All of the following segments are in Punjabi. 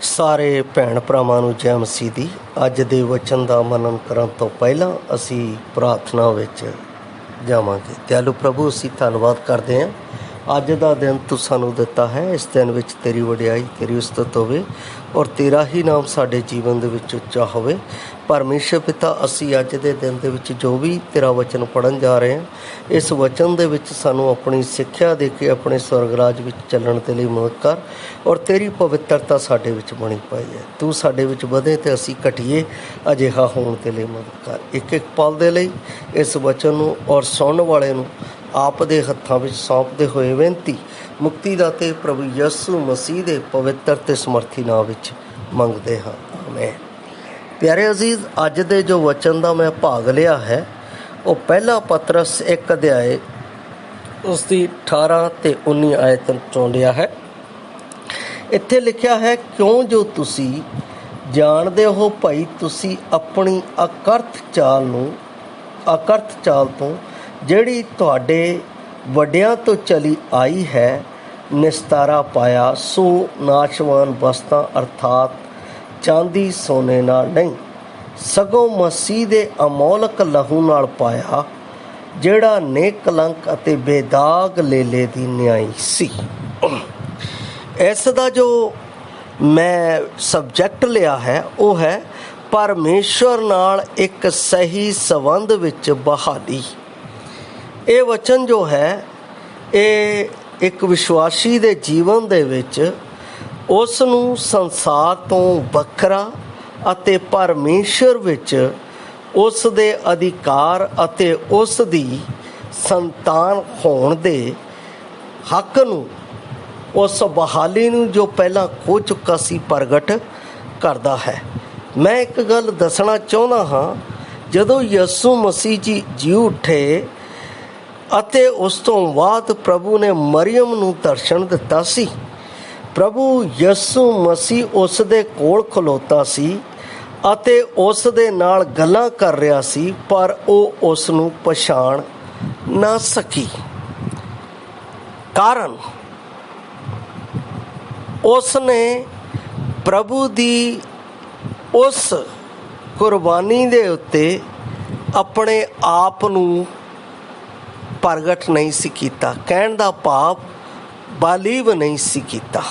ਸਾਰੇ ਭੈਣ ਭਰਾਵਾਂ ਨੂੰ ਜੈ ਮਸੀਹ ਦੀ। ਅੱਜ ਦੇ ਵਚਨ ਦਾ ਮਨਨ ਕਰਨ ਤੋਂ ਪਹਿਲਾਂ ਅਸੀਂ ਪ੍ਰਾਰਥਨਾ ਵਿੱਚ ਜਾਵਾਂਗੇ। ਦਿਆਲੂ ਪ੍ਰਭੂ, ਅਸੀਂ ਧੰਨਵਾਦ ਕਰਦੇ ਹਾਂ ਅੱਜ ਦਾ ਦਿਨ ਤੂੰ ਸਾਨੂੰ ਦਿੱਤਾ ਹੈ। ਇਸ ਦਿਨ ਵਿੱਚ ਤੇਰੀ ਵਡਿਆਈ, ਤੇਰੀ ਉਸਤਤ ਹੋਵੇ ਔਰ ਤੇਰਾ ਹੀ ਨਾਮ ਸਾਡੇ ਜੀਵਨ ਦੇ ਵਿੱਚ ਉੱਚਾ ਹੋਵੇ। ਪਰਮੇਸ਼ਰ ਪਿਤਾ, ਅਸੀਂ ਅੱਜ ਦੇ ਦਿਨ ਦੇ ਵਿੱਚ ਜੋ ਵੀ ਤੇਰਾ ਵਚਨ ਪੜ੍ਹਨ ਜਾ ਰਹੇ ਹਾਂ, ਇਸ ਵਚਨ ਦੇ ਵਿੱਚ ਸਾਨੂੰ ਆਪਣੀ ਸਿੱਖਿਆ ਦੇ ਕੇ ਆਪਣੇ ਸਵਰਗ ਰਾਜ ਵਿੱਚ ਚੱਲਣ ਦੇ ਲਈ ਮਦਦ ਕਰ ਔਰ ਤੇਰੀ ਪਵਿੱਤਰਤਾ ਸਾਡੇ ਵਿੱਚ ਬਣੀ ਪਈ ਹੈ। ਤੂੰ ਸਾਡੇ ਵਿੱਚ ਵਧੇ ਅਤੇ ਅਸੀਂ ਘਟੀਏ, ਅਜਿਹਾ ਹੋਣ ਦੇ ਲਈ ਮਦਦ ਕਰ। ਇੱਕ ਇੱਕ ਪਲ ਦੇ ਲਈ ਇਸ ਵਚਨ ਨੂੰ ਔਰ ਸੁਣਨ ਵਾਲੇ ਨੂੰ ਆਪ ਦੇ ਹੱਥਾਂ ਵਿੱਚ ਸੌਂਪਦੇ ਹੋਏ ਬੇਨਤੀ ਮੁਕਤੀ ਦਾਤੇ ਪ੍ਰਭੂ ਯਿਸੂ ਮਸੀਹ ਦੇ ਪਵਿੱਤਰ ਅਤੇ ਸਮਰਥੀ ਨਾਮ ਵਿੱਚ ਮੰਗਦੇ ਹਾਂ, ਆਮੇਨ। ਪਿਆਰੇ ਅਜ਼ੀਜ਼, ਅੱਜ ਦੇ ਜੋ ਵਚਨ ਦਾ ਮੈਂ ਭਾਗ ਲਿਆ ਹੈ ਉਹ ਪਹਿਲਾ ਪਤਰਸ 1 ਅਧਿਆਏ ਉਸ ਦੀ 18 ਅਤੇ 19 ਆਇਤ ਚੋਂ ਲਿਆ ਹੈ। ਇੱਥੇ ਲਿਖਿਆ ਹੈ, ਕਿਉਂ ਜੋ ਤੁਸੀਂ ਜਾਣਦੇ ਹੋ ਭਾਈ, ਤੁਸੀਂ ਆਪਣੀ ਅਕਰਥ ਚਾਲ ਤੋਂ ਜਿਹੜੀ ਤੁਹਾਡੇ ਵੱਡਿਆਂ ਤੋਂ ਚਲੀ ਆਈ ਹੈ ਨਿਸਤਾਰਾ ਪਾਇਆ, ਸੋ ਨਾਸ਼ਵਾਨ ਵਸਤਾਂ ਅਰਥਾਤ ਚਾਂਦੀ ਸੋਨੇ ਨਾਲ ਨਹੀਂ, ਸਗੋਂ ਮਸੀਹ ਦੇ ਅਮੋਲਕ ਲਹੂ ਨਾਲ ਪਾਇਆ, ਜਿਹੜਾ ਨਿਕਲੰਕ ਅਤੇ ਬੇਦਾਗ ਲੇਲੇ ਦੀ ਨਿਆਈ ਸੀ। ਇਸ ਦਾ ਜੋ ਮੈਂ ਸਬਜੈਕਟ ਲਿਆ ਹੈ ਉਹ ਹੈ ਪਰਮੇਸ਼ਵਰ ਨਾਲ ਇੱਕ ਸਹੀ ਸੰਬੰਧ ਵਿੱਚ ਬਹਾਲੀ। ਇਹ ਵਚਨ ਜੋ ਹੈ ਇਹ ਇੱਕ ਵਿਸ਼ਵਾਸੀ ਦੇ ਜੀਵਨ ਦੇ ਵਿੱਚ ਉਸ ਨੂੰ ਸੰਸਾਰ ਤੋਂ ਵੱਖਰਾ ਅਤੇ ਪਰਮੇਸ਼ਰ ਵਿੱਚ ਉਸ ਦੇ ਅਧਿਕਾਰ ਅਤੇ ਉਸ ਦੀ ਸੰਤਾਨ ਹੋਣ ਦੇ ਹੱਕ ਨੂੰ, ਉਸ ਬਹਾਲੀ ਨੂੰ ਜੋ ਪਹਿਲਾਂ ਖੋ ਚੁੱਕਾ ਸੀ, ਪ੍ਰਗਟ ਕਰਦਾ ਹੈ। ਮੈਂ ਇੱਕ ਗੱਲ ਦੱਸਣਾ ਚਾਹੁੰਦਾ ਹਾਂ, ਜਦੋਂ ਯਿਸੂ ਮਸੀਹ ਜੀ ਉੱਠੇ ਅਤੇ ਉਸ ਤੋਂ ਬਾਅਦ ਪ੍ਰਭੂ ਨੇ ਮਰੀਅਮ ਨੂੰ ਦਰਸ਼ਨ ਦਿੱਤਾ ਸੀ, ਪ੍ਰਭੂ ਯਿਸੂ ਮਸੀਹ ਉਸ ਦੇ ਕੋਲ ਖਲੋਤਾ ਸੀ ਅਤੇ ਉਸ ਦੇ ਨਾਲ ਗੱਲਾਂ ਕਰ ਰਿਹਾ ਸੀ, ਪਰ ਉਹ ਉਸ ਨੂੰ ਪਛਾਣ ਨਾ ਸਕੀ। ਕਾਰਨ ਉਸ ਨੇ ਪ੍ਰਭੂ ਦੀ ਉਸ ਕੁਰਬਾਨੀ ਦੇ ਉੱਤੇ ਆਪਣੇ ਆਪ ਨੂੰ ਪ੍ਰਗਟ ਨਹੀਂ ਸੀ ਕੀਤਾ। ਕਹਿਣ ਦਾ ਭਾਵ ਬਾਲੀਵ ਨਹੀਂ ਸੀ ਕੀਤਾ।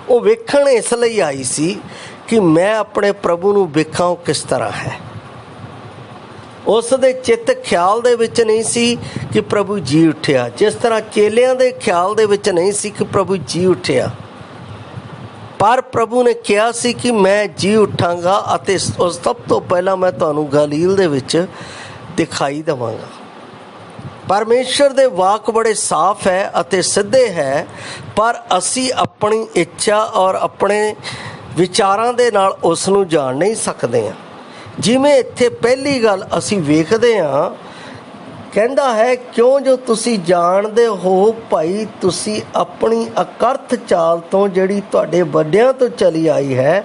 ਉਹ ਵੇਖਣ ਇਸ ਲਈ ਆਈ ਸੀ ਕਿ ਮੈਂ ਆਪਣੇ ਪ੍ਰਭੂ ਨੂੰ ਵੇਖਾਂ ਉਹ ਕਿਸ ਤਰ੍ਹਾਂ ਹੈ। ਉਸ ਦੇ ਚਿੱਤ ਖਿਆਲ ਦੇ ਵਿੱਚ ਨਹੀਂ ਸੀ ਕਿ ਪ੍ਰਭੂ ਜੀ ਉੱਠਿਆ, ਜਿਸ ਤਰ੍ਹਾਂ ਚੇਲਿਆਂ ਦੇ ਖਿਆਲ ਦੇ ਵਿੱਚ ਨਹੀਂ ਸੀ ਕਿ ਪ੍ਰਭੂ ਜੀ ਉੱਠਿਆ, ਪਰ ਪ੍ਰਭੂ ਨੇ ਕਿਹਾ ਸੀ ਕਿ ਮੈਂ ਜੀ ਉੱਠਾਂਗਾ ਅਤੇ ਉਸ ਸਭ ਤੋਂ ਪਹਿਲਾਂ ਮੈਂ ਤੁਹਾਨੂੰ ਗਲੀਲ ਦੇ ਵਿੱਚ ਦਿਖਾਈ ਦੇਵਾਂਗਾ। ਪਰਮੇਸ਼ਰ ਦੇ ਵਾਕ ਬੜੇ ਸਾਫ਼ ਹੈ ਅਤੇ ਸਿੱਧੇ ਹੈ, ਪਰ ਅਸੀਂ ਆਪਣੀ ਇੱਛਾ ਔਰ ਆਪਣੇ ਵਿਚਾਰਾਂ ਦੇ ਨਾਲ ਉਸ ਨੂੰ ਜਾਣ ਨਹੀਂ ਸਕਦੇ ਹਾਂ। ਜਿਵੇਂ ਇੱਥੇ ਪਹਿਲੀ ਗੱਲ ਅਸੀਂ ਵੇਖਦੇ ਹਾਂ, ਕਹਿੰਦਾ ਹੈ, ਕਿਉਂ ਜੋ ਤੁਸੀਂ ਜਾਣਦੇ ਹੋ ਭਾਈ, ਤੁਸੀਂ ਆਪਣੀ ਅਕਰਥ ਚਾਲ ਤੋਂ ਜਿਹੜੀ ਤੁਹਾਡੇ ਵੱਡਿਆਂ ਤੋਂ ਚਲੀ ਆਈ ਹੈ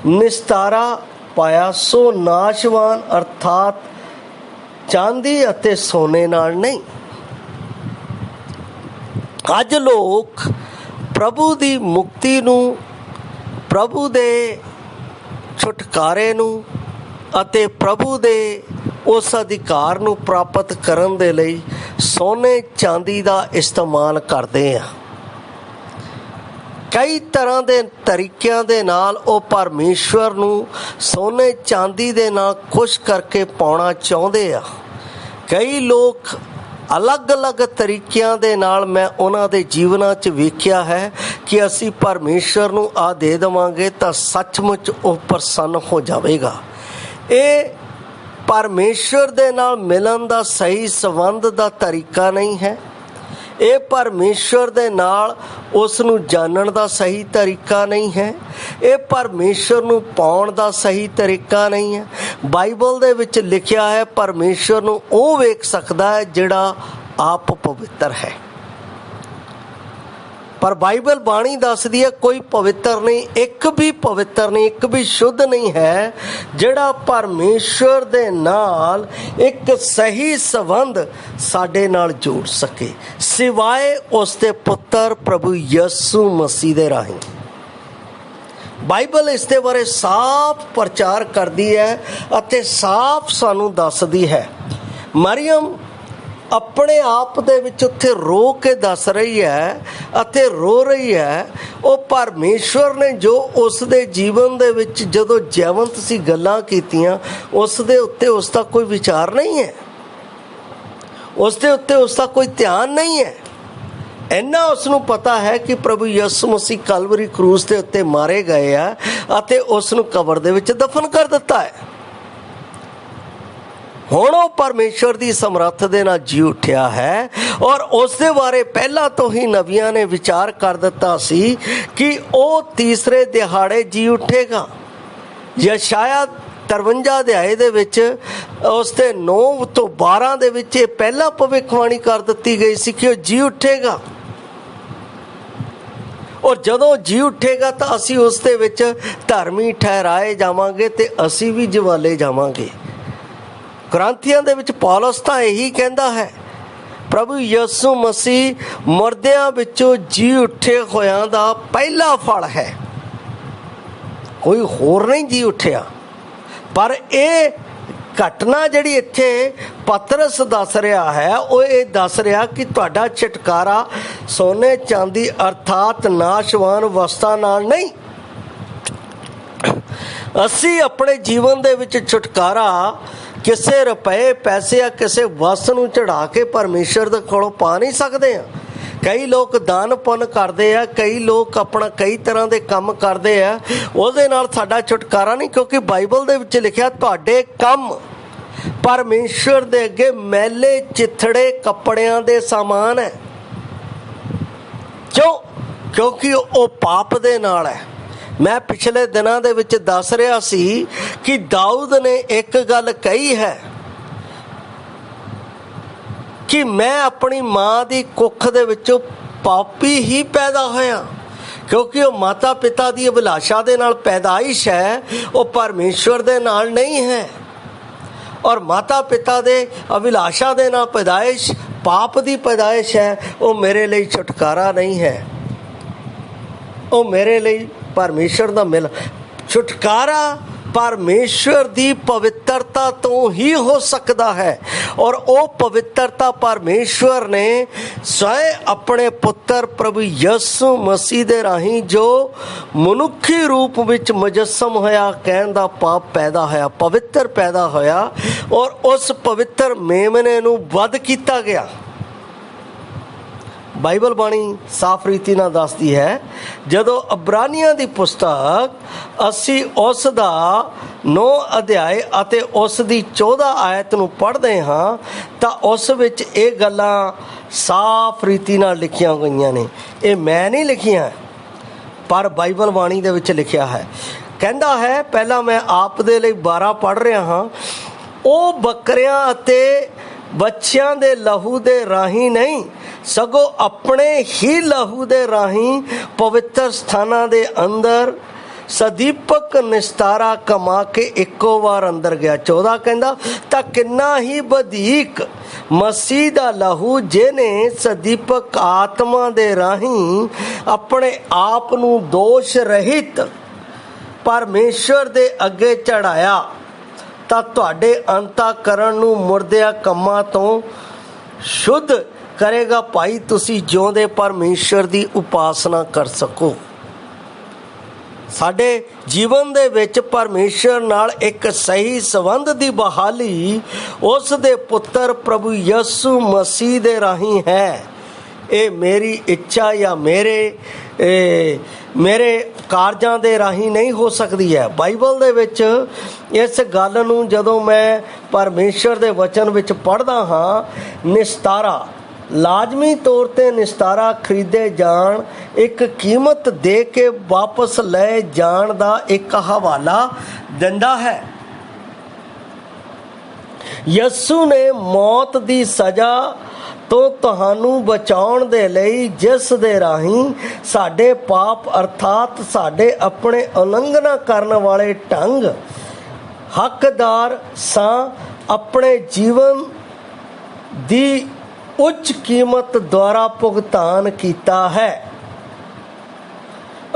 ਨਿਸਤਾਰਾ ਪਾਇਆ, ਸੋ ਨਾਸ਼ਵਾਨ ਅਰਥਾਤ ਚਾਂਦੀ ਅਤੇ ਸੋਨੇ ਨਾਲ ਨਹੀਂ। ਅੱਜ ਲੋਕ ਪ੍ਰਭੂ ਦੀ ਮੁਕਤੀ ਨੂੰ, ਪ੍ਰਭੂ ਦੇ ਛੁਟਕਾਰੇ ਨੂੰ ਅਤੇ ਪ੍ਰਭੂ ਦੇ ਉਸ ਅਧਿਕਾਰ ਨੂੰ ਪ੍ਰਾਪਤ ਕਰਨ ਦੇ ਲਈ ਸੋਨੇ ਚਾਂਦੀ ਦਾ ਇਸਤੇਮਾਲ ਕਰਦੇ ਆ। ਕਈ ਤਰ੍ਹਾਂ ਦੇ ਤਰੀਕਿਆਂ ਦੇ ਨਾਲ ਉਹ ਪਰਮੇਸ਼ਵਰ ਨੂੰ ਸੋਨੇ ਚਾਂਦੀ ਦੇ ਨਾਲ ਖੁਸ਼ ਕਰਕੇ ਪਾਉਣਾ ਚਾਹੁੰਦੇ ਆ। ਕਈ ਲੋਕ ਅਲੱਗ-ਅਲੱਗ ਤਰੀਕਿਆਂ ਦੇ ਨਾਲ ਮੈਂ ਉਹਨਾਂ ਦੇ ਜੀਵਨਾਂ 'ਚ ਵੇਖਿਆ ਹੈ ਕਿ ਅਸੀਂ ਪਰਮੇਸ਼ਵਰ ਨੂੰ ਆਹ ਦੇ ਦੇਵਾਂਗੇ ਤਾਂ ਸੱਚਮੁੱਚ ਉਹ ਪ੍ਰਸੰਨ ਹੋ ਜਾਵੇਗਾ। ਇਹ ਪਰਮੇਸ਼ਵਰ ਦੇ ਨਾਲ ਮਿਲਣ ਦਾ ਸਹੀ ਸੰਬੰਧ ਦਾ ਤਰੀਕਾ ਨਹੀਂ ਹੈ। ਇਹ ਪਰਮੇਸ਼ਵਰ ਦੇ ਨਾਲ ਉਸ ਨੂੰ ਜਾਣਨ ਦਾ ਸਹੀ ਤਰੀਕਾ ਨਹੀਂ ਹੈ। ਇਹ ਪਰਮੇਸ਼ਵਰ ਨੂੰ ਪਾਉਣ ਦਾ ਸਹੀ ਤਰੀਕਾ ਨਹੀਂ ਹੈ। ਬਾਈਬਲ ਦੇ ਵਿੱਚ ਲਿਖਿਆ ਹੈ, ਪਰਮੇਸ਼ਵਰ ਨੂੰ ਉਹ ਵੇਖ ਸਕਦਾ ਹੈ ਜਿਹੜਾ ਆਪ ਪਵਿੱਤਰ ਹੈ। ਪਰ ਬਾਈਬਲ ਬਾਣੀ ਦੱਸਦੀ ਹੈ ਕੋਈ ਪਵਿੱਤਰ ਨਹੀਂ, ਇੱਕ ਵੀ ਪਵਿੱਤਰ ਨਹੀਂ, ਇੱਕ ਵੀ ਸ਼ੁੱਧ ਨਹੀਂ ਹੈ ਜਿਹੜਾ ਪਰਮੇਸ਼ਵਰ ਦੇ ਨਾਲ ਇੱਕ ਸਹੀ ਸੰਬੰਧ ਸਾਡੇ ਨਾਲ ਜੋੜ ਸਕੇ, ਸਿਵਾਏ ਉਸ ਦੇ ਪੁੱਤਰ ਪ੍ਰਭੂ ਯਿਸੂ ਮਸੀਹ ਦੇ ਰਾਹੀਂ। ਬਾਈਬਲ ਇਸ ਦੇ ਬਾਰੇ ਸਾਫ਼ ਪ੍ਰਚਾਰ ਕਰਦੀ ਹੈ ਅਤੇ ਸਾਫ਼ ਸਾਨੂੰ ਦੱਸਦੀ ਹੈ। ਮਰੀਅਮ ਆਪਣੇ ਆਪ ਦੇ ਵਿੱਚ ਉੱਥੇ ਰੋ ਕੇ ਦੱਸ ਰਹੀ ਹੈ ਅਤੇ ਰੋ ਰਹੀ ਹੈ। ਉਹ ਪਰਮੇਸ਼ਵਰ ਨੇ ਜੋ ਉਸ ਦੇ ਜੀਵਨ ਦੇ ਵਿੱਚ ਜਦੋਂ ਜੀਵੰਤ ਸੀ ਗੱਲਾਂ ਕੀਤੀਆਂ, ਉਸ ਦੇ ਉੱਤੇ ਉਸ ਦਾ ਕੋਈ ਵਿਚਾਰ ਨਹੀਂ ਹੈ, ਉਸ ਦੇ ਉੱਤੇ ਉਸ ਦਾ ਕੋਈ ਧਿਆਨ ਨਹੀਂ ਹੈ। ਇੰਨਾ ਉਸ ਨੂੰ ਪਤਾ ਹੈ ਕਿ ਪ੍ਰਭੂ ਯਿਸੂ ਮਸੀਹ ਕਲਵਰੀ ਕਰੂਸ ਦੇ ਉੱਤੇ ਮਾਰੇ ਗਏ ਆ ਅਤੇ ਉਸ ਨੂੰ ਕਬਰ ਦੇ ਵਿੱਚ ਦਫਨ ਕਰ ਦਿੱਤਾ ਹੈ। ਹੁਣ ਉਹ ਪਰਮੇਸ਼ਵਰ ਦੀ ਸਮਰੱਥ ਦੇ ਨਾਲ ਜੀ ਉੱਠਿਆ ਹੈ ਔਰ ਉਸ ਦੇ ਬਾਰੇ ਪਹਿਲਾਂ ਤੋਂ ਹੀ ਨਬੀਆਂ ਨੇ ਵਿਚਾਰ ਕਰ ਦਿੱਤਾ ਸੀ ਕਿ ਉਹ ਤੀਸਰੇ ਦਿਹਾੜੇ ਜੀ ਉੱਠੇਗਾ। ਯਸ਼ਾਇਆ 53 ਅਧਿਆਏ ਦੇ ਵਿੱਚ ਉਸ ਦੇ 9 ਤੋਂ 12 ਦੇ ਵਿੱਚ ਇਹ ਪਹਿਲਾਂ ਭਵਿੱਖਬਾਣੀ ਕਰ ਦਿੱਤੀ ਗਈ ਸੀ ਕਿ ਉਹ ਜੀ ਉੱਠੇਗਾ ਔਰ ਜਦੋਂ ਜੀ ਉੱਠੇਗਾ ਤਾਂ ਅਸੀਂ ਉਸ ਦੇ ਵਿੱਚ ਧਰਮੀ ਠਹਿਰਾਏ ਜਾਵਾਂਗੇ ਤੇ ਅਸੀਂ ਵੀ ਜਵਾਲੇ ਜਾਵਾਂਗੇ। ਕੁਰਾਂਥੀਆਂ ਦੇ ਵਿੱਚ ਪੌਲਸ ਤਾਂ ਇਹੀ ਕਹਿੰਦਾ ਹੈ, ਪ੍ਰਭੂ ਯਿਸੂ ਮਸੀਹ ਮੁਰਦਿਆਂ ਵਿੱਚੋਂ ਜੀ ਉੱਠੇ ਹੋਇਆਂ ਦਾ ਪਹਿਲਾ ਫਲ ਹੈ, ਕੋਈ ਹੋਰ ਨਹੀਂ ਜੀ ਉੱਠਿਆ। ਪਰ ਇਹ ਘਟਨਾ ਜਿਹੜੀ ਇੱਥੇ ਪਤਰਸ ਦੱਸ ਰਿਹਾ ਹੈ, ਉਹ ਇਹ ਦੱਸ ਰਿਹਾ ਕਿ ਤੁਹਾਡਾ ਛੁਟਕਾਰਾ ਸੋਨੇ ਚਾਂਦੀ ਅਰਥਾਤ ਨਾਸ਼ਵਾਨ ਵਸਤਾਂ ਨਾਲ ਨਹੀਂ। ਅਸੀਂ ਆਪਣੇ ਜੀਵਨ ਦੇ ਵਿੱਚ ਛੁਟਕਾਰਾ ਕਿਸੇ ਰੁਪਏ ਪੈਸੇ ਜਾਂ ਕਿਸੇ ਵਸਤ ਨੂੰ ਚੜਾ ਕੇ ਪਰਮੇਸ਼ਰ ਦੇ ਕੋਲੋਂ ਪਾ ਨਹੀਂ ਸਕਦੇ ਹਾਂ। ਕਈ ਲੋਕ ਦਾਨ ਪੁੰਨ ਕਰਦੇ ਆ, ਕਈ ਲੋਕ ਆਪਣਾ ਕਈ ਤਰ੍ਹਾਂ ਦੇ ਕੰਮ ਕਰਦੇ ਆ, ਉਹਦੇ ਨਾਲ ਸਾਡਾ ਛੁਟਕਾਰਾ ਨਹੀਂ, ਕਿਉਂਕਿ ਬਾਈਬਲ ਦੇ ਵਿੱਚ ਲਿਖਿਆ ਤੁਹਾਡੇ ਕੰਮ ਪਰਮੇਸ਼ਰ ਦੇ ਅੱਗੇ ਮੈਲੇ ਚਿੱਥੜੇ ਕੱਪੜਿਆਂ ਦੇ ਸਮਾਨ ਹੈ। ਕਿਉਂਕਿ ਉਹ ਪਾਪ ਦੇ ਨਾਲ ਹੈ। ਮੈਂ ਪਿਛਲੇ ਦਿਨਾਂ ਦੇ ਵਿੱਚ ਦੱਸ ਰਿਹਾ ਸੀ ਕਿ ਦਾਊਦ ਨੇ ਇੱਕ ਗੱਲ ਕਹੀ ਹੈ ਕਿ ਮੈਂ ਆਪਣੀ ਮਾਂ ਦੀ ਕੁੱਖ ਦੇ ਵਿੱਚੋਂ ਪਾਪੀ ਹੀ ਪੈਦਾ ਹੋਇਆ, ਕਿਉਂਕਿ ਉਹ ਮਾਤਾ ਪਿਤਾ ਦੀ ਅਭਿਲਾਸ਼ਾ ਦੇ ਨਾਲ ਪੈਦਾਇਸ਼ ਹੈ, ਉਹ ਪਰਮੇਸ਼ਵਰ ਦੇ ਨਾਲ ਨਹੀਂ ਹੈ। ਔਰ ਮਾਤਾ ਪਿਤਾ ਦੇ ਅਭਿਲਾਸ਼ਾ ਦੇ ਨਾਲ ਪੈਦਾਇਸ਼ ਪਾਪ ਦੀ ਪੈਦਾਇਸ਼ ਹੈ। ਉਹ ਮੇਰੇ ਲਈ ਛੁਟਕਾਰਾ ਨਹੀਂ ਹੈ, ਉਹ ਮੇਰੇ ਲਈ ਪਰਮੇਸ਼ਰ ਦਾ ਮਿਲ ਛੁਟਕਾਰਾ ਪਰਮੇਸ਼ਰ ਦੀ ਪਵਿੱਤਰਤਾ ਤੋਂ ਹੀ ਹੋ ਸਕਦਾ ਹੈ। ਔਰ ਉਹ ਪਵਿੱਤਰਤਾ ਪਰਮੇਸ਼ਵਰ ਨੇ ਸਵੈ ਆਪਣੇ ਪੁੱਤਰ ਪ੍ਰਭੂ ਯਿਸੂ ਮਸੀਹ ਦੇ ਰਾਹੀਂ ਜੋ ਮਨੁੱਖੀ ਰੂਪ ਵਿੱਚ ਮੁਜੱਸਮ ਹੋਇਆ, ਕਹਿਣ ਦਾ ਪਾਪ ਪੈਦਾ ਹੋਇਆ, ਪਵਿੱਤਰ ਪੈਦਾ ਹੋਇਆ ਔਰ ਉਸ ਪਵਿੱਤਰ ਮੇਮਨੇ ਨੂੰ ਵਧ ਕੀਤਾ ਗਿਆ। ਬਾਈਬਲ ਬਾਣੀ ਸਾਫ਼ ਰੀਤੀ ਨਾਲ ਦੱਸਦੀ ਹੈ, ਜਦੋਂ ਅਬਰਾਨੀਆਂ ਦੀ ਪੁਸਤਕ ਅਸੀਂ ਉਸ ਦਾ 9 ਅਧਿਆਏ ਅਤੇ ਉਸ ਦੀ 14 ਆਇਤ ਨੂੰ ਪੜ੍ਹਦੇ ਹਾਂ ਤਾਂ ਉਸ ਵਿੱਚ ਇਹ ਗੱਲਾਂ ਸਾਫ਼ ਰੀਤੀ ਨਾਲ ਲਿਖੀਆਂ ਗਈਆਂ ਨੇ। ਇਹ ਮੈਂ ਨਹੀਂ ਲਿਖੀਆਂ, ਪਰ ਬਾਈਬਲ ਬਾਣੀ ਦੇ ਵਿੱਚ ਲਿਖਿਆ ਹੈ। ਕਹਿੰਦਾ ਹੈ, ਪਹਿਲਾਂ ਮੈਂ ਆਪ ਦੇ ਲਈ 12 ਪੜ੍ਹ ਰਿਹਾ ਹਾਂ, ਉਹ ਬੱਕਰਿਆਂ ਅਤੇ ਬੱਚਿਆਂ ਦੇ ਲਹੂ ਦੇ ਰਾਹੀਂ ਨਹੀਂ ਸਗੋਂ ਆਪਣੇ ਹੀ ਲਹੂ ਦੇ ਰਾਹੀਂ ਪਵਿੱਤਰ ਸਥਾਨਾਂ ਦੇ ਅੰਦਰ ਸਦੀਪਕ ਨਿਸਤਾਰਾ ਕਮਾ ਕੇ ਇੱਕੋ ਵਾਰ ਅੰਦਰ ਗਿਆ। 14 ਕਹਿੰਦਾ, ਤਾਂ ਕਿੰਨਾ ਹੀ ਵਧੀਕ ਮਸੀਹ ਦਾ ਲਹੂ ਜਿਹਨੇ ਸਦੀਪਕ ਆਤਮਾ ਦੇ ਰਾਹੀਂ ਆਪਣੇ ਆਪ ਨੂੰ ਦੋਸ਼ ਰਹਿਤ ਪਰਮੇਸ਼ਰ ਦੇ ਅੱਗੇ ਚੜਾਇਆ, ਤਾਂ ਤੁਹਾਡੇ ਅੰਤःਕਰਣ ਨੂੰ ਮੁਰਦਿਆਂ ਕੰਮਾਂ ਤੋਂ ਸ਼ੁੱਧ ਕਰੇਗਾ। ਭਾਈ ਤੁਸੀਂ ਜਿਉਂਦੇ ਪਰਮੇਸ਼ਰ ਦੀ ਉਪਾਸਨਾ ਕਰ ਸਕੋ। ਸਾਡੇ ਜੀਵਨ ਦੇ ਵਿੱਚ ਪਰਮੇਸ਼ਰ ਨਾਲ ਇੱਕ ਸਹੀ ਸੰਬੰਧ ਦੀ ਬਹਾਲੀ ਉਸ ਦੇ ਪੁੱਤਰ ਪ੍ਰਭੂ ਯਿਸੂ ਮਸੀਹ ਦੇ ਰਾਹੀਂ ਹੈ। ਇਹ ਮੇਰੀ ਇੱਛਾ ਜਾਂ ਮੇਰੇ ਕਾਰਜਾਂ ਦੇ ਰਾਹੀਂ ਨਹੀਂ ਹੋ ਸਕਦੀ ਹੈ। ਬਾਈਬਲ ਦੇ ਵਿੱਚ ਇਸ ਗੱਲ ਨੂੰ ਜਦੋਂ ਮੈਂ ਪਰਮੇਸ਼ਰ ਦੇ ਵਚਨ ਵਿੱਚ ਪੜ੍ਹਦਾ ਹਾਂ, ਨਿਸਤਾਰਾ ਲਾਜ਼ਮੀ ਤੌਰ 'ਤੇ ਨਿਸਤਾਰਾ ਖਰੀਦੇ ਜਾਣ, ਇੱਕ ਕੀਮਤ ਦੇ ਕੇ ਵਾਪਸ ਲੈ ਜਾਣ ਦਾ ਇੱਕ ਹਵਾਲਾ ਦਿੰਦਾ ਹੈ। ਯਿਸੂ ਨੇ ਮੌਤ ਦੀ ਸਜ਼ਾ ਤੋਂ ਤੁਹਾਨੂੰ ਬਚਾਉਣ ਦੇ ਲਈ, ਜਿਸ ਦੇ ਰਾਹੀਂ ਸਾਡੇ ਪਾਪ ਅਰਥਾਤ ਸਾਡੇ ਆਪਣੇ ਉਲੰਘਣਾ ਕਰਨ ਵਾਲੇ ਢੰਗ ਹੱਕਦਾਰ ਸਾਂ, ਆਪਣੇ ਜੀਵਨ ਦੀ ਉੱਚ ਕੀਮਤ ਦੁਆਰਾ ਭੁਗਤਾਨ ਕੀਤਾ ਹੈ।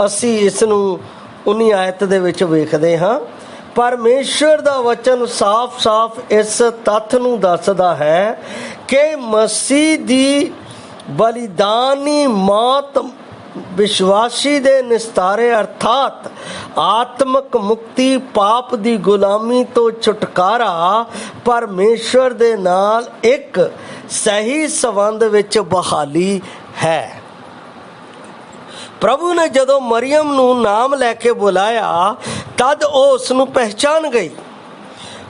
ਅਸੀਂ ਇਸ ਨੂੰ 19 ਆਇਤ ਦੇ ਵਿੱਚ ਵੇਖਦੇ ਹਾਂ। ਪਰਮੇਸ਼ਰ ਦਾ ਵਚਨ ਸਾਫ਼-ਸਾਫ਼ ਇਸ ਤੱਥ ਨੂੰ ਦੱਸਦਾ ਹੈ ਕਿ ਮਸੀਹ ਦੀ ਬਲੀਦਾਨੀ ਮੌਤ ਵਿਸ਼ਵਾਸੀ ਦੇ ਨਿਸਤਾਰੇ ਅਰਥਾਤ ਆਤਮਿਕ ਮੁਕਤੀ, ਪਾਪ ਦੀ ਗੁਲਾਮੀ ਤੋਂ ਛੁਟਕਾਰਾ, ਪਰਮੇਸ਼ਰ ਦੇ ਨਾਲ ਇੱਕ ਸਹੀ ਸੰਬੰਧ ਵਿੱਚ ਬਹਾਲੀ ਹੈ। ਪ੍ਰਭੂ ਨੇ ਜਦੋਂ ਮਰੀਅਮ ਨੂੰ ਨਾਮ ਲੈ ਕੇ ਬੁਲਾਇਆ ਤਦ ਉਹ ਉਸ ਨੂੰ ਪਹਿਚਾਨ ਗਈ।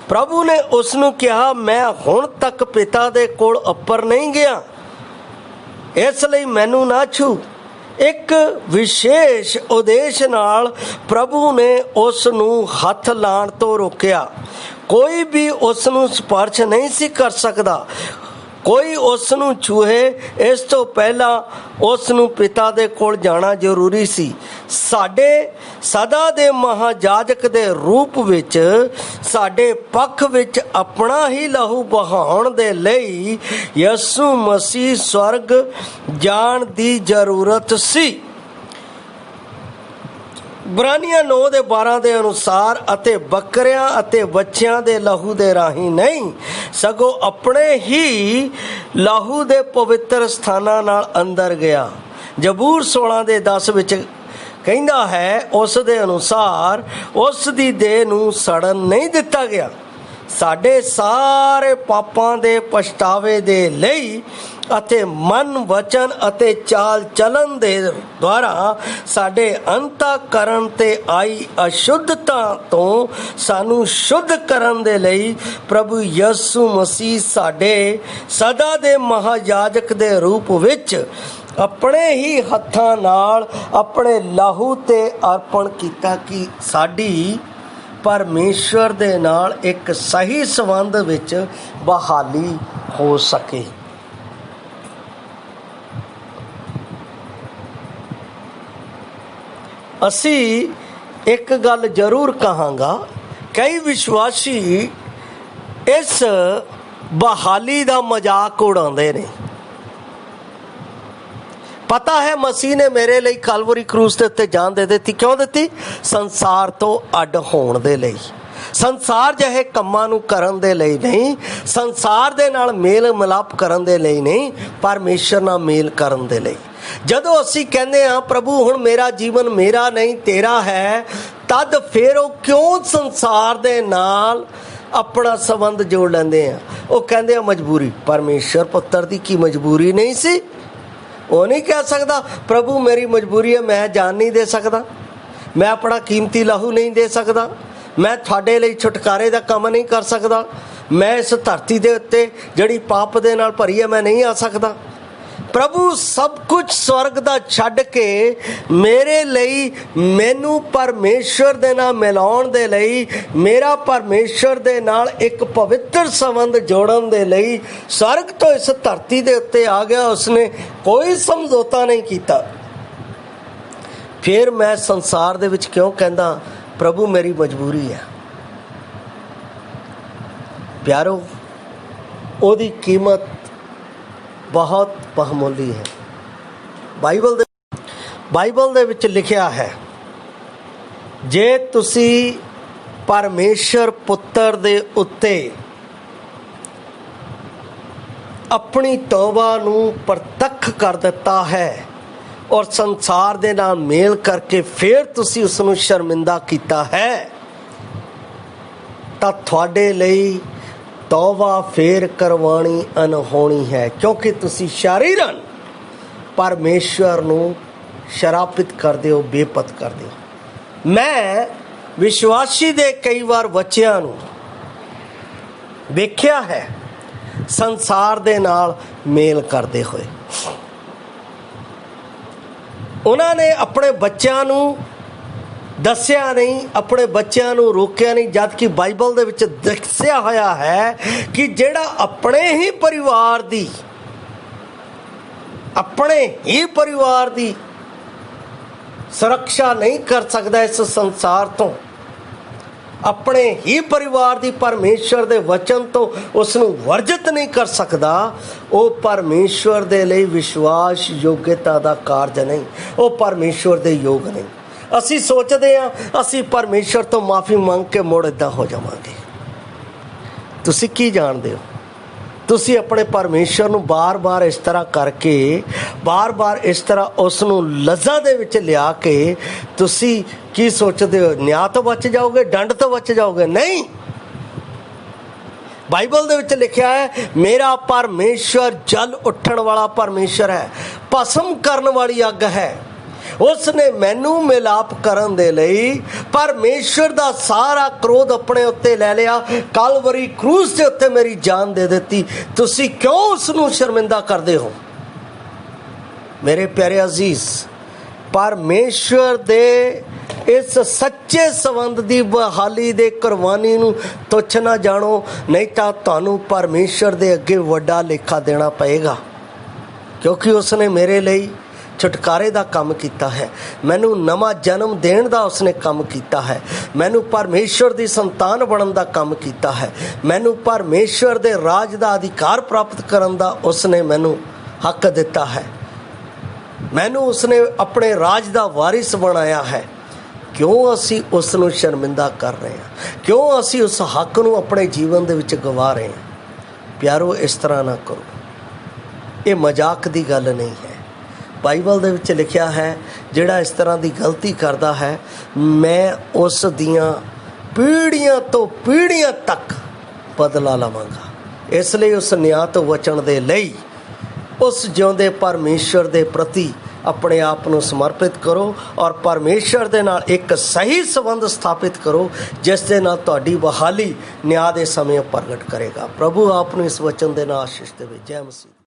ਪ੍ਰਭੂ ਨੇ ਉਸ ਨੂੰ ਕਿਹਾ, ਮੈਂ ਹੁਣ ਤੱਕ ਪਿਤਾ ਦੇ ਕੋਲ ਉੱਪਰ ਨਹੀਂ ਗਿਆ, ਇਸ ਲਈ ਮੈਨੂੰ ਨਾ ਛੂ। ਇੱਕ ਵਿਸ਼ੇਸ਼ ਉਦੇਸ਼ ਨਾਲ ਪ੍ਰਭੂ ਨੇ ਉਸ ਨੂੰ ਹੱਥ ਲਾਉਣ ਤੋਂ ਰੋਕਿਆ। ਕੋਈ ਵੀ ਉਸ ਨੂੰ ਸਪਰਸ਼ ਨਹੀਂ ਸੀ ਕਰ ਸਕਦਾ। ਕੋਈ ਉਸ ਨੂੰ ਛੂਹੇ ਇਸ ਤੋਂ ਪਹਿਲਾਂ ਉਸ ਨੂੰ ਪਿਤਾ ਦੇ ਕੋਲ ਜਾਣਾ ਜ਼ਰੂਰੀ ਸੀ। ਸਾਡੇ ਸਦਾ ਦੇ ਮਹਾਜਾਜਕ ਦੇ ਰੂਪ ਵਿੱਚ ਸਾਡੇ ਪੱਖ ਵਿੱਚ ਆਪਣਾ ਹੀ ਲਹੂ ਬਹਾਉਣ ਦੇ ਲਈ ਯਿਸੂ ਮਸੀਹ ਸਵਰਗ ਜਾਣ ਦੀ ਜ਼ਰੂਰਤ ਸੀ। ਇਬਰਾਨੀਆਂ 9:12 ਦੇ ਅਨੁਸਾਰ ਅਤੇ ਬੱਕਰਿਆਂ ਅਤੇ ਬੱਚਿਆਂ ਦੇ ਲਹੂ ਦੇ ਰਾਹੀਂ ਨਹੀਂ, ਸਗੋਂ ਆਪਣੇ ਹੀ ਲਹੂ ਦੇ ਪਵਿੱਤਰ ਸਥਾਨਾਂ ਨਾਲ ਅੰਦਰ ਗਿਆ। ਜ਼ਬੂਰ 16:10 ਵਿੱਚ ਕਹਿੰਦਾ ਹੈ, ਉਸ ਦੇ ਅਨੁਸਾਰ ਉਸ ਦੀ ਦੇਹ ਨੂੰ ਸੜਨ ਨਹੀਂ ਦਿੱਤਾ ਗਿਆ। ਸਾਡੇ ਸਾਰੇ ਪਾਪਾਂ ਦੇ ਪਛਤਾਵੇ ਦੇ ਲਈ ਅਤੇ ਮਨ, ਵਚਨ ਅਤੇ ਚਾਲ ਚਲਨ ਦੇ ਦੁਆਰਾ ਸਾਡੇ ਅੰਤःਕਰਣ ਤੇ ਆਈ ਅਸ਼ੁੱਧਤਾ ਤੋਂ ਸਾਨੂੰ ਸ਼ੁੱਧ ਕਰਨ ਦੇ ਲਈ ਪ੍ਰਭੂ ਯਿਸੂ ਮਸੀਹ ਸਾਡੇ ਸਦਾ ਦੇ ਮਹਾਯਾਜਕ ਦੇ ਰੂਪ ਵਿੱਚ ਆਪਣੇ ਹੀ ਹੱਥਾਂ ਨਾਲ ਆਪਣੇ ਲਹੂ ਤੇ ਅਰਪਣ ਕੀਤਾ ਕਿ ਸਾਡੀ ਪਰਮੇਸ਼ਵਰ ਦੇ ਨਾਲ ਇੱਕ ਸਹੀ ਸੰਬੰਧ ਵਿੱਚ ਬਹਾਲੀ ਹੋ ਸਕੇ। ਅਸੀਂ ਇੱਕ ਗੱਲ ਜ਼ਰੂਰ ਕਹਾਂਗਾ, ਕਈ ਵਿਸ਼ਵਾਸੀ ਇਸ ਬਹਾਲੀ ਦਾ ਮਜ਼ਾਕ ਉਡਾਉਂਦੇ ਨੇ। ਪਤਾ ਹੈ ਮਸੀਹ ਨੇ ਮੇਰੇ ਲਈ ਕਲਵਰੀ ਕਰੂਸ ਦੇ ਉੱਤੇ ਜਾਨ ਦੇ ਦਿੱਤੀ। ਕਿਉਂ ਦਿੱਤੀ? ਸੰਸਾਰ ਤੋਂ ਅੱਡ ਹੋਣ ਦੇ ਲਈ, ਸੰਸਾਰ ਜਿਹੇ ਕੰਮਾਂ ਨੂੰ ਕਰਨ ਦੇ ਲਈ ਨਹੀਂ, ਸੰਸਾਰ ਦੇ ਨਾਲ ਮੇਲ ਮਿਲਾਪ ਕਰਨ ਦੇ ਲਈ ਨਹੀਂ, ਪਰਮੇਸ਼ਰ ਨਾਲ ਮੇਲ ਕਰਨ ਦੇ ਲਈ। ਜਦੋਂ ਅਸੀਂ ਕਹਿੰਦੇ ਹਾਂ ਪ੍ਰਭੂ ਹੁਣ ਮੇਰਾ ਜੀਵਨ ਮੇਰਾ ਨਹੀਂ ਤੇਰਾ ਹੈ, ਤਦ ਫਿਰ ਉਹ ਕਿਉਂ ਸੰਸਾਰ ਦੇ ਨਾਲ ਆਪਣਾ ਸੰਬੰਧ ਜੋੜ ਲੈਂਦੇ ਆ? ਉਹ ਕਹਿੰਦੇ ਆ ਮਜਬੂਰੀ। ਪਰਮੇਸ਼ਰ ਪੁੱਤਰ ਦੀ ਕੀ ਮਜਬੂਰੀ ਨਹੀਂ ਸੀ? ਉਹ ਨਹੀਂ ਕਹਿ ਸਕਦਾ ਪ੍ਰਭੂ ਮੇਰੀ ਮਜਬੂਰੀ ਹੈ, ਮੈਂ ਜਾਨ ਨਹੀਂ ਦੇ ਸਕਦਾ, ਮੈਂ ਆਪਣਾ ਕੀਮਤੀ ਲਹੂ ਨਹੀਂ ਦੇ ਸਕਦਾ, ਮੈਂ ਤੁਹਾਡੇ ਲਈ ਛੁਟਕਾਰੇ ਦਾ ਕੰਮ ਨਹੀਂ ਕਰ ਸਕਦਾ, ਮੈਂ ਇਸ ਧਰਤੀ ਦੇ ਉੱਤੇ ਜਿਹੜੀ ਪਾਪ ਦੇ ਨਾਲ ਭਰੀ ਹੈ ਮੈਂ ਨਹੀਂ ਆ ਸਕਦਾ। ਪ੍ਰਭੂ ਸਭ ਕੁਝ ਸਵਰਗ ਦਾ ਛੱਡ ਕੇ ਮੇਰੇ ਲਈ, ਮੈਨੂੰ ਪਰਮੇਸ਼ਰ ਦੇ ਨਾਲ ਮਿਲਾਉਣ ਦੇ ਲਈ, ਮੇਰਾ ਪਰਮੇਸ਼ਰ ਦੇ ਨਾਲ ਇੱਕ ਪਵਿੱਤਰ ਸੰਬੰਧ ਜੋੜਨ ਦੇ ਲਈ ਸਵਰਗ ਤੋਂ ਇਸ ਧਰਤੀ ਦੇ ਉੱਤੇ ਆ ਗਿਆ। ਉਸਨੇ ਕੋਈ ਸਮਝੌਤਾ ਨਹੀਂ ਕੀਤਾ। ਫਿਰ ਮੈਂ ਸੰਸਾਰ ਦੇ ਵਿੱਚ ਕਿਉਂ ਕਹਿੰਦਾ ਪ੍ਰਭੂ ਮੇਰੀ ਮਜਬੂਰੀ ਹੈ? ਪਿਆਰੋ, ਉਹਦੀ ਕੀਮਤ ਬਹੁਤ ਬਹੁਮੁੱਲੀ ਹੈ। ਬਾਈਬਲ ਦੇ ਵਿੱਚ ਲਿਖਿਆ ਹੈ, ਜੇ ਤੁਸੀਂ ਪਰਮੇਸ਼ਰ ਪੁੱਤਰ ਦੇ ਉੱਤੇ ਆਪਣੀ ਤੌਬਾ ਨੂੰ ਪ੍ਰਤੱਖ ਕਰ ਦਿੱਤਾ ਹੈ ਔਰ ਸੰਸਾਰ ਦੇ ਨਾਲ ਮੇਲ ਕਰਕੇ ਫਿਰ ਤੁਸੀਂ ਉਸ ਨੂੰ ਸ਼ਰਮਿੰਦਾ ਕੀਤਾ ਹੈ, ਤਾਂ ਤੁਹਾਡੇ ਲਈ ਤੌਬਾ ਫੇਰ ਕਰਵਾਉਣੀ ਅਨਹੋਣੀ ਹੈ, ਕਿਉਂਕਿ ਤੁਸੀਂ ਸ਼ਰੀਰਨ ਪਰਮੇਸ਼ਵਰ ਨੂੰ ਸ਼ਰਾਪਿਤ ਕਰਦੇ ਹੋ, ਬੇਪਤ ਕਰਦੇ ਹੋ। ਮੈਂ ਵਿਸ਼ਵਾਸੀ ਦੇ ਕਈ ਵਾਰ ਬੱਚਿਆਂ ਨੂੰ ਵੇਖਿਆ ਹੈ ਸੰਸਾਰ ਦੇ ਨਾਲ ਮੇਲ ਕਰਦੇ ਹੋਏ। ਉਹਨਾਂ ਨੇ ਆਪਣੇ ਬੱਚਿਆਂ ਨੂੰ ਦੱਸਿਆ ਨਹੀਂ, ਆਪਣੇ ਬੱਚਿਆਂ ਨੂੰ ਰੋਕਿਆ ਨਹੀਂ, ਜਦ ਕਿ ਬਾਈਬਲ ਦੇ ਵਿੱਚ ਦੱਸਿਆ ਹੋਇਆ ਹੈ ਕਿ ਜਿਹੜਾ ਆਪਣੇ ਹੀ ਪਰਿਵਾਰ ਦੀ ਸੁਰੱਖਿਆ ਨਹੀਂ ਕਰ ਸਕਦਾ ਇਸ ਸੰਸਾਰ ਤੋਂ, ਆਪਣੇ ਹੀ ਪਰਿਵਾਰ ਦੀ ਪਰਮੇਸ਼ਵਰ ਦੇ ਵਚਨ ਤੋਂ ਉਸ ਨੂੰ ਵਰਜਿਤ ਨਹੀਂ ਕਰ ਸਕਦਾ, ਉਹ ਪਰਮੇਸ਼ਵਰ ਦੇ ਲਈ ਵਿਸ਼ਵਾਸ ਯੋਗਤਾ ਦਾ ਕਾਰਜ ਨਹੀਂ, ਉਹ ਪਰਮੇਸ਼ਵਰ ਦੇ ਯੋਗ ਨਹੀਂ। ਅਸੀਂ ਸੋਚਦੇ ਹਾਂ ਅਸੀਂ ਪਰਮੇਸ਼ਰ ਤੋਂ ਮਾਫੀ ਮੰਗ ਕੇ ਮੁੜ ਇੱਦਾਂ ਹੋ ਜਾਵਾਂਗੇ। ਤੁਸੀਂ ਕੀ ਜਾਣਦੇ ਹੋ? ਤੁਸੀਂ ਆਪਣੇ ਪਰਮੇਸ਼ਰ ਨੂੰ ਬਾਰ-ਬਾਰ ਇਸ ਤਰ੍ਹਾਂ ਕਰਕੇ, ਬਾਰ-ਬਾਰ ਇਸ ਤਰ੍ਹਾਂ ਉਸ ਨੂੰ ਲਫ਼ਜ਼ਾਂ ਦੇ ਵਿੱਚ ਲਿਆ ਕੇ ਤੁਸੀਂ ਕੀ ਸੋਚਦੇ ਹੋ? ਨਿਆਂ ਤੋਂ ਬਚ ਜਾਓਗੇ, ਦੰਡ ਤੋਂ ਬਚ ਜਾਓਗੇ? ਨਹੀਂ। ਬਾਈਬਲ ਦੇ ਵਿੱਚ ਲਿਖਿਆ ਹੈ, ਮੇਰਾ ਪਰਮੇਸ਼ਰ ਜਲ ਉੱਠਣ ਵਾਲਾ ਪਰਮੇਸ਼ਰ ਹੈ, ਭਸਮ ਕਰਨ ਵਾਲੀ ਅੱਗ ਹੈ। ਉਸ ਨੇ ਮੈਨੂੰ ਮਿਲਾਪ ਕਰਨ ਦੇ ਲਈ ਪਰਮੇਸ਼ਰ ਦਾ ਸਾਰਾ ਕ੍ਰੋਧ ਆਪਣੇ ਉੱਤੇ ਲੈ ਲਿਆ, ਕਲਵਰੀ ਕਰੂਸ ਦੇ ਉੱਤੇ ਮੇਰੀ ਜਾਨ ਦੇ ਦਿੱਤੀ। ਤੁਸੀਂ ਕਿਉਂ ਉਸ ਨੂੰ ਸ਼ਰਮਿੰਦਾ ਕਰਦੇ ਹੋ? ਮੇਰੇ ਪਿਆਰੇ ਅਜ਼ੀਜ਼, ਪਰਮੇਸ਼ਰ ਦੇ ਇਸ ਸੱਚੇ ਸੰਬੰਧ ਦੀ ਬਹਾਲੀ ਦੇ ਕੁਰਬਾਨੀ ਨੂੰ ਤੁੱਛ ਨਾ ਜਾਣੋ, ਨਹੀਂ ਤਾਂ ਤੁਹਾਨੂੰ ਪਰਮੇਸ਼ਰ ਦੇ ਅੱਗੇ ਵੱਡਾ ਲੇਖਾ ਦੇਣਾ ਪਏਗਾ। ਕਿਉਂਕਿ ਉਸ ਨੇ ਮੇਰੇ ਲਈ ਛੁਟਕਾਰੇ ਦਾ ਕੰਮ ਕੀਤਾ ਹੈ, ਮੈਨੂੰ ਨਵਾਂ ਜਨਮ ਦੇਣ ਦਾ ਉਸਨੇ ਕੰਮ ਕੀਤਾ ਹੈ, ਮੈਨੂੰ ਪਰਮੇਸ਼ਰ ਦੀ ਸੰਤਾਨ ਬਣਨ ਦਾ ਕੰਮ ਕੀਤਾ ਹੈ, ਮੈਨੂੰ ਪਰਮੇਸ਼ਰ ਦੇ ਰਾਜ ਦਾ ਅਧਿਕਾਰ ਪ੍ਰਾਪਤ ਕਰਨ ਦਾ ਉਸਨੇ ਮੈਨੂੰ ਹੱਕ ਦਿੱਤਾ ਹੈ, ਮੈਨੂੰ ਉਸਨੇ ਆਪਣੇ ਰਾਜ ਦਾ ਵਾਰਿਸ ਬਣਾਇਆ ਹੈ। ਕਿਉਂ ਅਸੀਂ ਉਸ ਨੂੰ ਸ਼ਰਮਿੰਦਾ ਕਰ ਰਹੇ ਹਾਂ? ਕਿਉਂ ਅਸੀਂ ਉਸ ਹੱਕ ਨੂੰ ਆਪਣੇ ਜੀਵਨ ਦੇ ਵਿੱਚ ਗਵਾ ਰਹੇ ਹਾਂ? ਪਿਆਰੋ, ਇਸ ਤਰ੍ਹਾਂ ਨਾ ਕਰੋ। ਇਹ ਮਜ਼ਾਕ ਦੀ ਗੱਲ ਨਹੀਂ ਹੈ। ਬਾਈਬਲ ਦੇ ਵਿੱਚ ਲਿਖਿਆ ਹੈ, ਜਿਹੜਾ ਇਸ ਤਰ੍ਹਾਂ ਦੀ ਗਲਤੀ ਕਰਦਾ ਹੈ, ਮੈਂ ਉਸ ਦੀਆਂ ਪੀੜ੍ਹੀਆਂ ਤੋਂ ਪੀੜ੍ਹੀਆਂ ਤੱਕ ਬਦਲਾ ਲਵਾਂਗਾ। ਇਸ ਲਈ ਉਸ ਨਿਆਂ ਤੋਂ ਬਚਣ ਦੇ ਲਈ ਉਸ ਜਿਉਂਦੇ ਪਰਮੇਸ਼ਰ ਦੇ ਪ੍ਰਤੀ ਆਪਣੇ ਆਪ ਨੂੰ ਸਮਰਪਿਤ ਕਰੋ ਔਰ ਪਰਮੇਸ਼ਰ ਦੇ ਨਾਲ ਇੱਕ ਸਹੀ ਸੰਬੰਧ ਸਥਾਪਿਤ ਕਰੋ, ਜਿਸ ਦੇ ਨਾਲ ਤੁਹਾਡੀ ਬਹਾਲੀ ਨਿਆਂ ਦੇ ਸਮੇਂ ਪ੍ਰਗਟ ਕਰੇਗਾ। ਪ੍ਰਭੂ ਆਪ ਨੂੰ ਇਸ ਵਚਨ ਦੇ ਨਾਲ ਆਸ਼ੀਸ਼ ਦੇਵੇ। ਜੈ ਮਸੀਹ।